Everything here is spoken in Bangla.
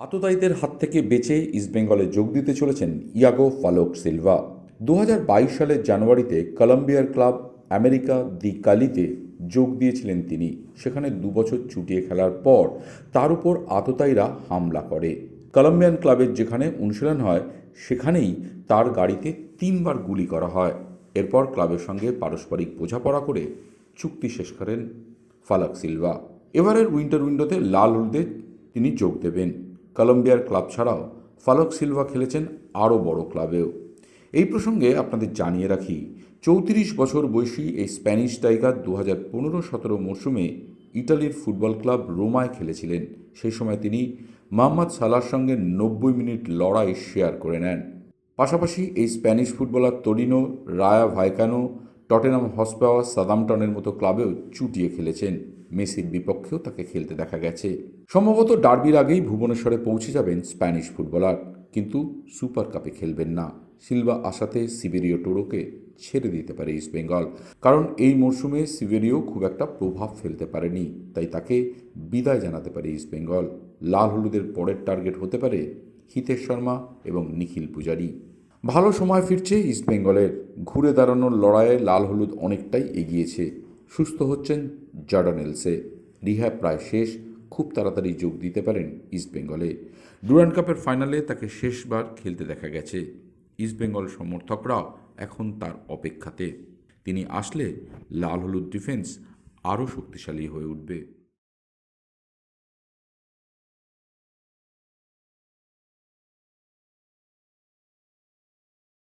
আততায়ীদের হাত থেকে বেঁচে ইস্টবেঙ্গলে যোগ দিতে চলেছেন ইয়াগো ফালক সিলভা। 2022 সালের জানুয়ারিতে কলম্বিয়ার ক্লাব আমেরিকা দি কালিতে যোগ দিয়েছিলেন তিনি। সেখানে 2 বছর চুটিয়ে খেলার পর তার উপর আততায়ীরা হামলা করে। কলম্বিয়ান ক্লাবের যেখানে অনুশীলন হয় সেখানেই তার গাড়িতে 3বার গুলি করা হয়। এরপর ক্লাবের সঙ্গে পারস্পরিক বোঝাপড়া করে চুক্তি শেষ করেন ফালাক সিলভা। এবারের উইন্টার উইন্ডোতে লাল হলুদে তিনি যোগ দেবেন। কলম্বিয়ার ক্লাব ছাড়াও ফালক সিলভা খেলেছেন আরও বড় ক্লাবেও। এই প্রসঙ্গে আপনাদের জানিয়ে রাখি, 34 বছর বয়সী এই স্প্যানিশ টাইগার 2015-17 মরশুমে ইটালির ফুটবল ক্লাব রোমায় খেলেছিলেন। সেই সময় তিনি মোহাম্মদ সালাহর সঙ্গে 90 মিনিট লড়াই শেয়ার করে নেন। পাশাপাশি এই Spanish footballer Torino, Raya ভাইকানো, Tottenham Hotspur, সাদাম্পটনের মতো ক্লাবেও চুটিয়ে খেলেছেন। মেসির বিপক্ষেও তাকে খেলতে দেখা গেছে। সম্ভবত ডার্বির আগেই ভুবনেশ্বরে পৌঁছে যাবেন স্প্যানিশ ফুটবলার, কিন্তু সুপার কাপে খেলবেন না। সিলভা আসাতে সিবেরিও টোরোকে ছেড়ে দিতে পারে ইস্টবেঙ্গল, কারণ এই মরশুমে সিবেরিও খুব একটা প্রভাব ফেলতে পারেনি, তাই তাকে বিদায় জানাতে পারে ইস্টবেঙ্গল। লাল হলুদের পরের টার্গেট হতে পারে হিতেশ শর্মা এবং নিখিল পূজারি। ভালো সময় ফিরছে ইস্টবেঙ্গলের। ঘুরে দাঁড়ানোর লড়াইয়ে লাল হলুদ অনেকটাই এগিয়েছে। সুস্থ হচ্ছেন জর্ডান এলসে। রিহ্যাব প্রায় শেষ, খুব তাড়াতাড়ি যোগ দিতে পারেন ইস্টবেঙ্গলে। ডুরান্ড কাপের ফাইনালে তাকে শেষবার খেলতে দেখা গেছে। ইস্টবেঙ্গল সমর্থকরাও এখন তার অপেক্ষাতে। তিনি আসলে লাল হলুদ ডিফেন্স আরও শক্তিশালী হয়ে উঠবে।